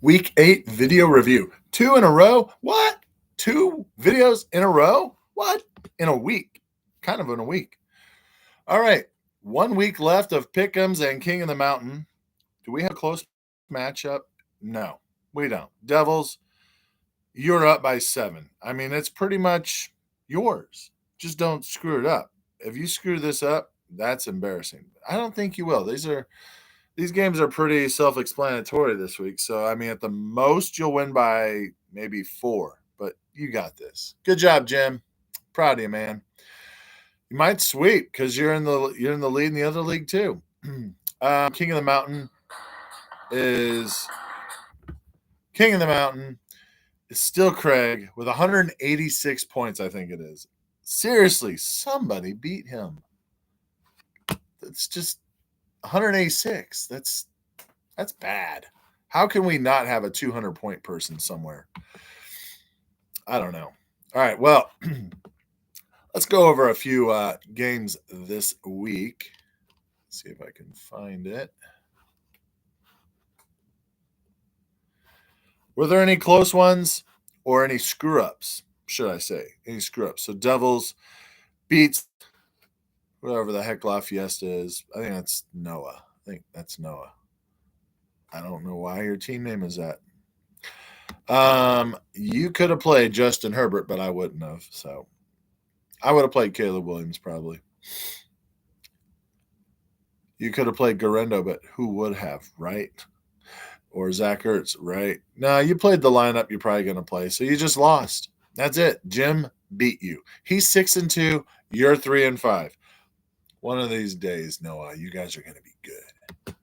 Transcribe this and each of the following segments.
Week 8 video review. 2 in a row? What? 2 videos in a row? What? In a week. Kind of in a week. All right. 1 week left of Pick'ems and King of the Mountain. Do we have a close matchup? No, we don't. Devils, you're up by 7. I mean, it's pretty much yours. Just don't screw it up. If you screw this up, that's embarrassing. I don't think you will. These games are pretty self-explanatory this week. So, I mean, at the most, you'll win by maybe 4. But you got this. Good job, Jim. Proud of you, man. You might sweep because you're in the lead in the other league too. King of the Mountain is still Craig with 186 points. I think it is. Seriously, somebody beat him. That's just 186. That's bad. How can we not have a 200-point person somewhere? I don't know. All right, well, let's go over a few games this week. Let's see if I can find it. Were there any close ones or any screw-ups, should I say? Any screw-ups? So Devils beats whoever the heck La Fiesta is. I think that's Noah. I don't know why your team name is that. You could have played Justin Herbert, but I wouldn't have. So I would have played Caleb Williams probably. You could have played Garendo, but who would have, right? Or Zach Ertz, right? No, you played the lineup you're probably going to play, so you just lost. That's it. Jim beat you. He's 6-2. You're 3-5. One of these days, Noah, you guys are going to be good.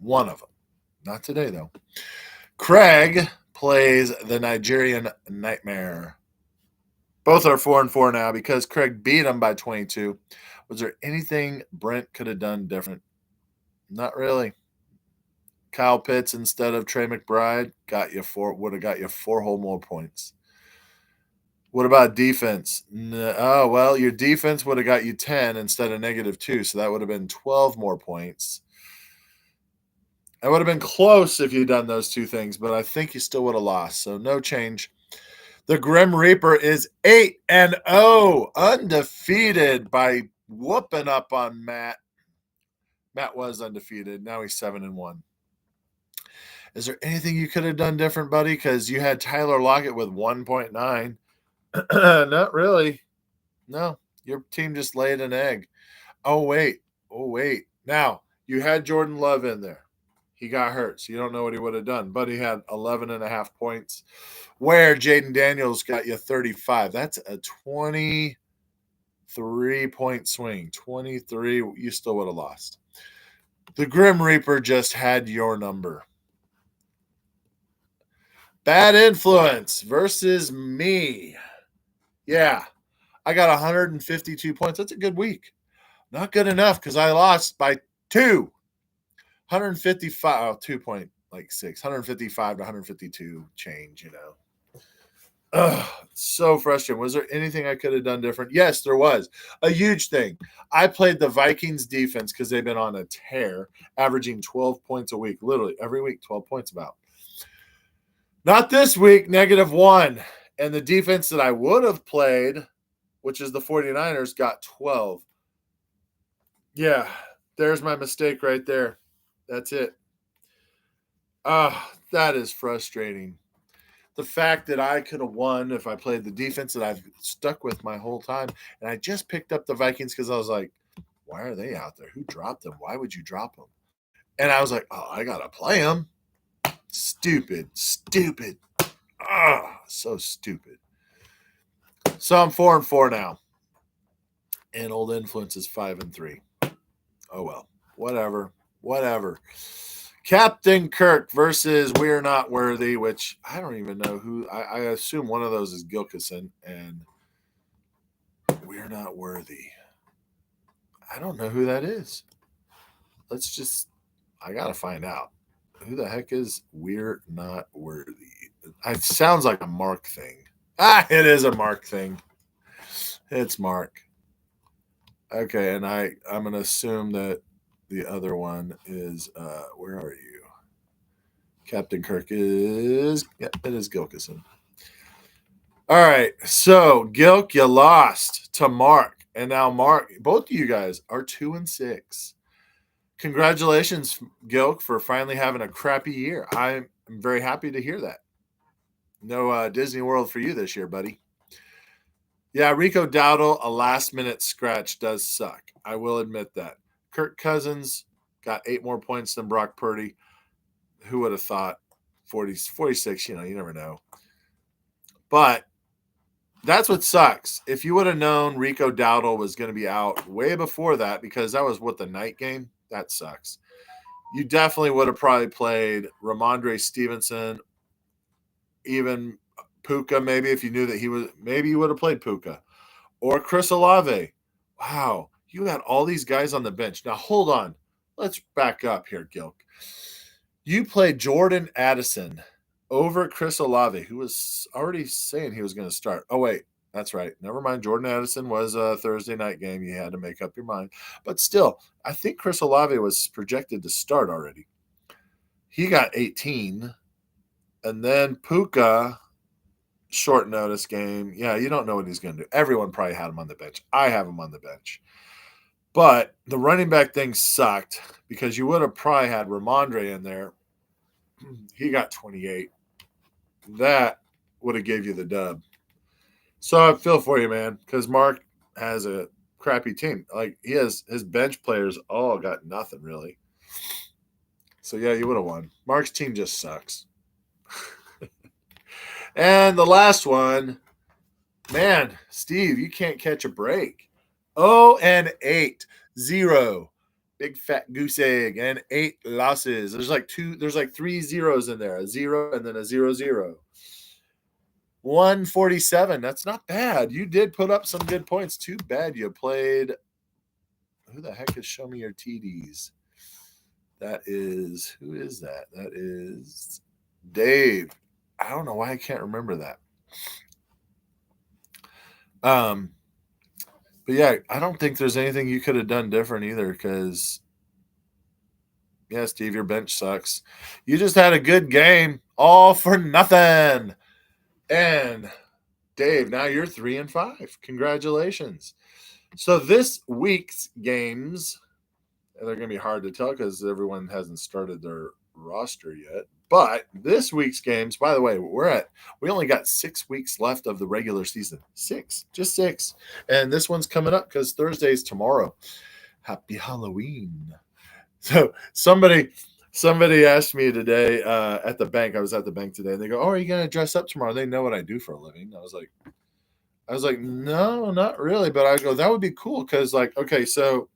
One of them. Not today, though. Craig plays the Nigerian Nightmare. Both are 4-4 now because Craig beat him by 22. Was there anything Brent could have done different? Not really. Kyle Pitts instead of Trey McBride would have got you 4 whole more points. What about defense? Oh, well, your defense would have got you 10 instead of -2, so that would have been 12 more points. That would have been close if you'd done those 2 things, but I think you still would have lost, so no change. The Grim Reaper is 8-0, undefeated by whooping up on Matt. Matt was undefeated. Now he's 7-1. Is there anything you could have done different, buddy? Because you had Tyler Lockett with 1.9. Not really. No, your team just laid an egg. Oh, wait. Now, you had Jordan Love in there. He got hurt, so you don't know what he would have done. But he had 11.5 points, where Jaden Daniels got you 35. That's a 23-point swing. 23, you still would have lost. The Grim Reaper just had your number. Bad Influence versus me. Yeah, I got 152 points. That's a good week. Not good enough because I lost by 2. 155, 2.6, 155 to 152 change, So frustrating. Was there anything I could have done different? Yes, there was. A huge thing. I played the Vikings defense because they've been on a tear, averaging 12 points a week. Literally every week, 12 points about. Not this week, -1. And the defense that I would have played, which is the 49ers, got 12. Yeah, there's my mistake right there. That's it. That is frustrating. The fact that I could have won if I played the defense that I've stuck with my whole time, and I just picked up the Vikings because I was like, why are they out there? Who dropped them? Why would you drop them? And I was like, oh, I got to play them. Stupid. So stupid. So I'm 4-4 now. And Old Influence is 5-3. Oh, well. Whatever. Captain Kirk versus We're Not Worthy, which I don't even know who. I assume one of those is Gilkison, and We're Not Worthy. I don't know who that is. I got to find out. Who the heck is We're Not Worthy? It sounds like a Mark thing. It is a Mark thing. It's Mark. Okay, and I'm going to assume that the other one is, where are you? Captain Kirk is, yeah, it is Gilkison. All right, so Gilk, you lost to Mark, and now Mark, both of you guys are 2-6. Congratulations, Gilk, for finally having a crappy year. I'm very happy to hear that. No Disney World for you this year, buddy. Yeah, Rico Dowdle, a last-minute scratch does suck. I will admit that. Kirk Cousins got 8 more points than Brock Purdy. Who would have thought 46, you never know. But that's what sucks. If you would have known Rico Dowdle was going to be out way before that, because that was the night game, that sucks. You definitely would have probably played Ramondre Stevenson, even Puka, maybe if you knew that he was, maybe you would have played Puka or Chris Olave. Wow, you had all these guys on the bench. Now hold on, let's back up here, Gilk. You played Jordan Addison over Chris Olave, who was already saying he was going to start. Oh wait, that's right. Never mind. Jordan Addison was a Thursday night game. You had to make up your mind, but still, I think Chris Olave was projected to start already. He got 18. And then Puka, short notice game. Yeah, you don't know what he's going to do. Everyone probably had him on the bench. I have him on the bench. But the running back thing sucked because you would have probably had Ramondre in there. He got 28. That would have gave you the dub. So I feel for you, man, because Mark has a crappy team. Like, he has his bench players all got nothing, really. So, yeah, you would have won. Mark's team just sucks. And the last one, man, Steve, you can't catch a break. 0-8, 0. Big fat goose egg and 8 losses. There's like 3 zeros in there, a 0 and then a 0-0. 147. That's not bad. You did put up some good points. Too bad you played. Who the heck is Show Me Your TDs? That is, who is that? That is Dave. I don't know why I can't remember that. But yeah, I don't think there's anything you could have done different either because, yeah, Steve, your bench sucks. You just had a good game, all for nothing. And Dave, now you're 3-5. Congratulations. So this week's games, they're going to be hard to tell because everyone hasn't started their roster yet. But this week's games, by the way, we only got 6 weeks left of the regular season. 6, just 6. And this one's coming up because Thursday's tomorrow. Happy Halloween. So somebody asked me today at the bank. I was at the bank today, and they go, "Oh, are you going to dress up tomorrow?" They know what I do for a living. I was like, no, not really. But I go, that would be cool because, like, okay, so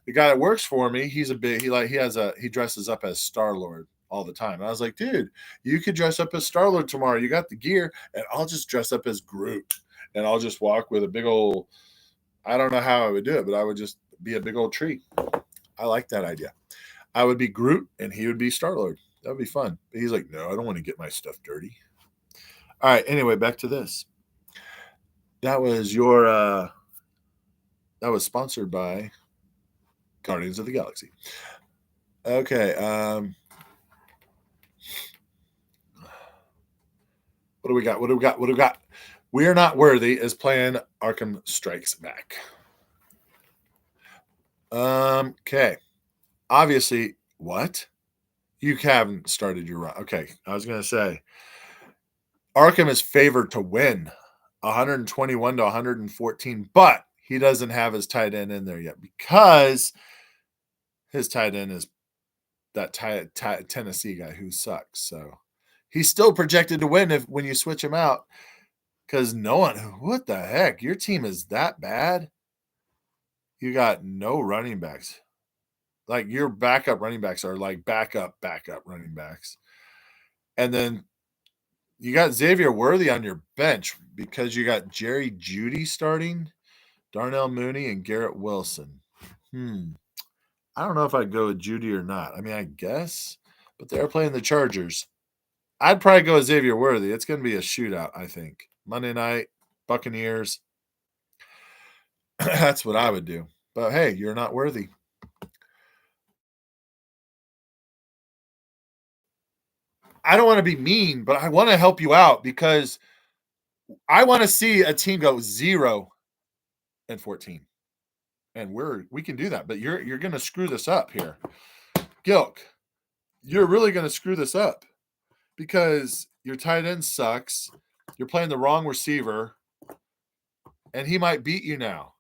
the guy that works for me, he dresses up as Star-Lord all the time. And I was like, dude, you could dress up as Star-Lord tomorrow. You got the gear, and I'll just dress up as Groot, and I'll just walk with a big old. I don't know how I would do it, but I would just be a big old tree. I like that idea. I would be Groot, and he would be Star-Lord. That would be fun. But he's like, no, I don't want to get my stuff dirty. All right. Anyway, back to this. That was that was sponsored by Guardians of the Galaxy. Okay. What do we got? We're Not Worthy is playing Arkham Strikes Back. Okay. Obviously, what? You haven't started your run. Okay. I was going to say Arkham is favored to win 121 to 114, but he doesn't have his tight end in there yet because his tight end is that Tennessee guy who sucks. So he's still projected to win when you switch him out because no one, what the heck? Your team is that bad? You got no running backs. Like your backup running backs are like backup running backs. And then you got Xavier Worthy on your bench because you got Jerry Jeudy starting, Darnell Mooney, and Garrett Wilson. I don't know if I'd go with Jeudy or not. I mean, I guess, but they're playing the Chargers. I'd probably go with Xavier Worthy. It's going to be a shootout, I think. Monday night, Buccaneers. That's what I would do. But hey, you're not worthy. I don't want to be mean, but I want to help you out because I want to see a team go 0-14. And we can do that, but you're going to screw this up here. Gilk, you're really going to screw this up because your tight end sucks. You're playing the wrong receiver, and he might beat you now.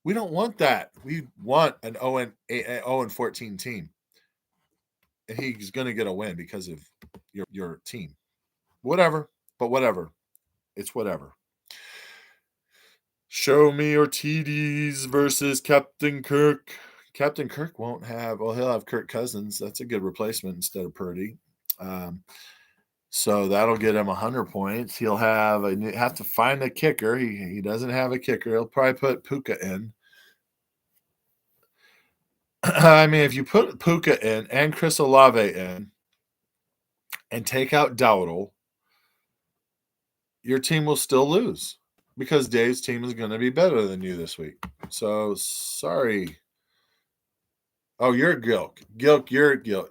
We don't want that. We want an 0-14 team. And he's going to get a win because of your team. Whatever, but whatever. It's whatever. Show me your TDs versus Captain Kirk. Captain Kirk won't have, well, he'll have Kirk Cousins. That's a good replacement instead of Purdy. So that'll get him 100 points. He'll have to find a kicker. He doesn't have a kicker. He'll probably put Puka in. I mean, if you put Puka in and Chris Olave in and take out Dowdle, your team will still lose because Dave's team is going to be better than you this week. So, sorry. Oh, you're Gilk. Gilk, you're Gilk.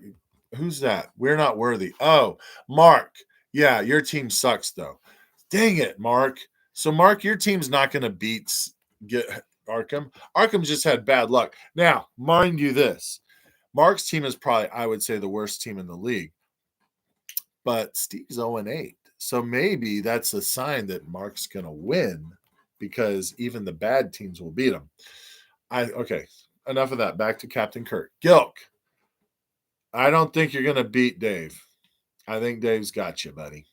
Who's that? We're not worthy. Oh, Mark. Yeah, your team sucks, though. Dang it, Mark. So, Mark, your team's not going to get Arkham. Arkham just had bad luck. Now, mind you this. Mark's team is probably, I would say, the worst team in the league. But Steve's 0-8. So maybe that's a sign that Mark's going to win because even the bad teams will beat him. Okay, enough of that. Back to Captain Kirk. Gilk, I don't think you're going to beat Dave. I think Dave's got you, buddy.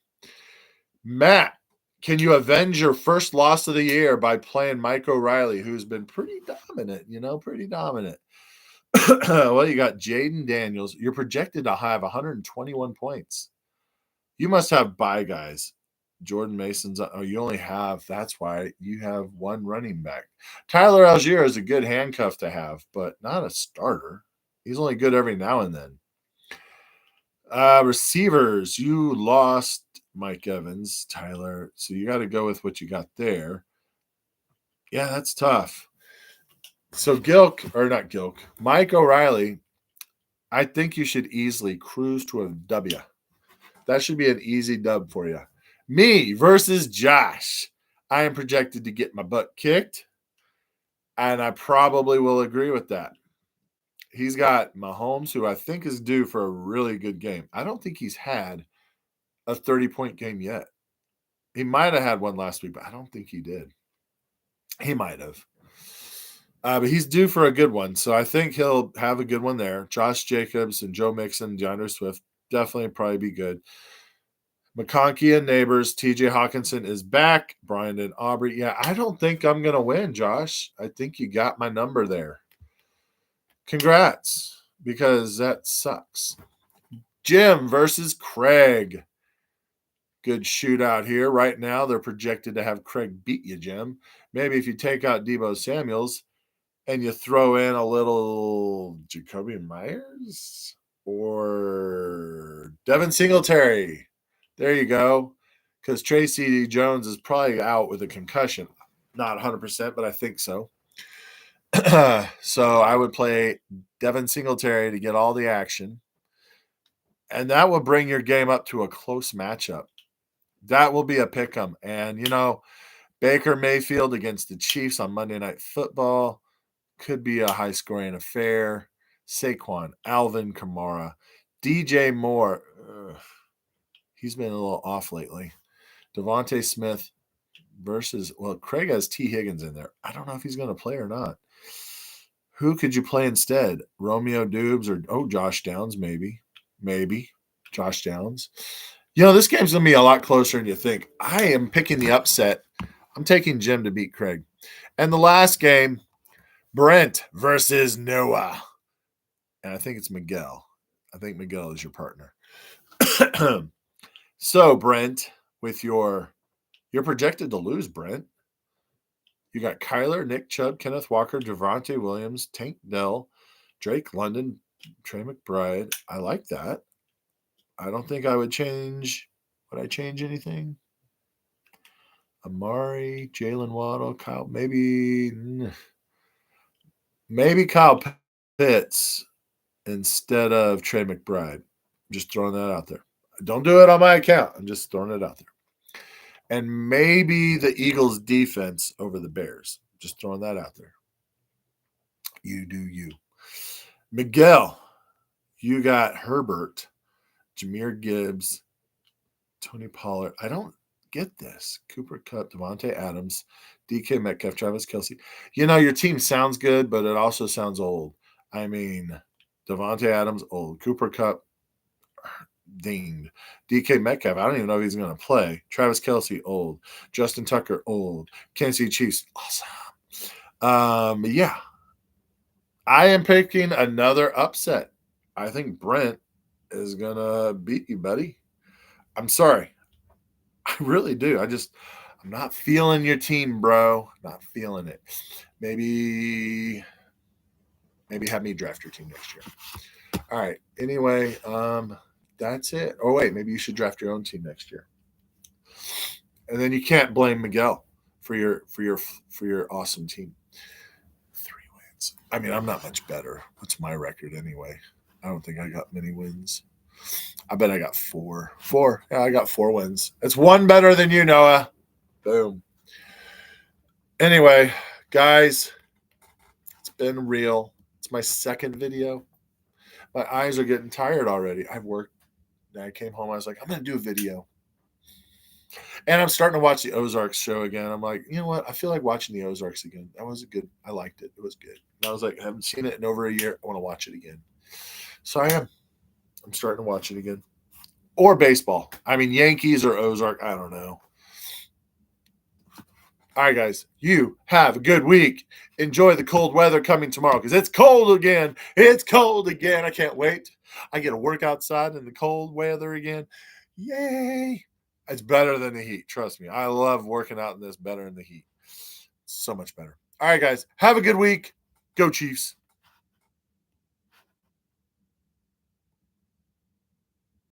Matt, can you avenge your first loss of the year by playing Mike O'Reilly, who's been pretty dominant, pretty dominant? Well, you got Jaden Daniels. You're projected to have 121 points. You must have bye guys. Jordan Mason's. Oh, you only have. That's why you have one running back. Tyler Algier is a good handcuff to have, but not a starter. He's only good every now and then. Receivers. You lost Mike Evans, Tyler. So you got to go with what you got there. Yeah, that's tough. So Mike O'Reilly, I think you should easily cruise to a W. That should be an easy dub for you. Me versus Josh. I am projected to get my butt kicked, and I probably will agree with that. He's got Mahomes, who I think is due for a really good game. I don't think he's had a 30-point game yet. He might have had one last week, but I don't think he did. He might have. But he's due for a good one, so I think he'll have a good one there. Josh Jacobs and Joe Mixon, DeAndre Swift, definitely probably be good. McConkey and Neighbors, TJ Hawkinson is back. Brian and Aubrey. Yeah, I don't think I'm going to win, Josh. I think you got my number there. Congrats, because that sucks. Jim versus Craig. Good shootout here. Right now, they're projected to have Craig beat you, Jim. Maybe if you take out Deebo Samuels and you throw in a little Jacoby Myers or Devin Singletary. There you go. Because Tracy Jones is probably out with a concussion. Not 100%, but I think so. So I would play Devin Singletary to get all the action. And that will bring your game up to a close matchup. That will be a pick 'em. And, Baker Mayfield against the Chiefs on Monday Night Football could be a high-scoring affair. Saquon, Alvin Kamara, DJ Moore. He's been a little off lately. Devontae Smith versus, Craig has T. Higgins in there. I don't know if he's going to play or not. Who could you play instead? Romeo Dubes or, Josh Downs, maybe. Maybe. Josh Downs. This game's going to be a lot closer than you think. I am picking the upset. I'm taking Jim to beat Craig. And the last game, Brent versus Noah. And I think it's Miguel. I think Miguel is your partner. So, Brent, with you're projected to lose, Brent. You got Kyler, Nick Chubb, Kenneth Walker, Javonte Williams, Tank Dell, Drake London, Trey McBride. I like that. I don't think I would change. Would I change anything? Amari, Jalen Waddle, Kyle, maybe Kyle Pitts instead of Trey McBride. Just throwing that out there. Don't do it on my account. I'm just throwing it out there. And maybe the Eagles defense over the Bears. Just throwing that out there. You do you. Miguel, you got Herbert, Jahmyr Gibbs, Tony Pollard. I don't get this. Cooper Kupp, Devontae Adams, DK Metcalf, Travis Kelce. Your team sounds good, but it also sounds old. I mean, Devontae Adams, old. Cooper Kupp, dinged. DK Metcalf, I don't even know if he's going to play. Travis Kelce, old. Justin Tucker, old. Kansas City Chiefs, awesome. Yeah. I am picking another upset. I think Brent is going to beat you, buddy. I'm sorry. I really do. I'm not feeling your team, bro. Not feeling it. Maybe have me draft your team next year. All right. Anyway, that's it. Oh wait, maybe you should draft your own team next year. And then you can't blame Miguel for your awesome team. 3 wins. I mean, I'm not much better. What's my record anyway? I don't think I got many wins. I bet I got 4. 4. Yeah, I got 4 wins. It's 1 better than you, Noah. Boom. Anyway, guys, it's been real. It's my second video. My eyes are getting tired already. I've worked. I came home. I was like, I'm going to do a video. And I'm starting to watch the Ozarks show again. I'm like, you know what? I feel like watching the Ozarks again. That was good. I liked it. It was good. And I was like, I haven't seen it in over a year. I want to watch it again. So I am. I'm starting to watch it again. Or baseball. I mean, Yankees or Ozark. I don't know. All right, guys, you have a good week. Enjoy the cold weather coming tomorrow because it's cold again. It's cold again. I can't wait. I get to work outside in the cold weather again. Yay. It's better than the heat. Trust me. I love working out in this better than the heat. So much better. All right, guys, have a good week. Go Chiefs.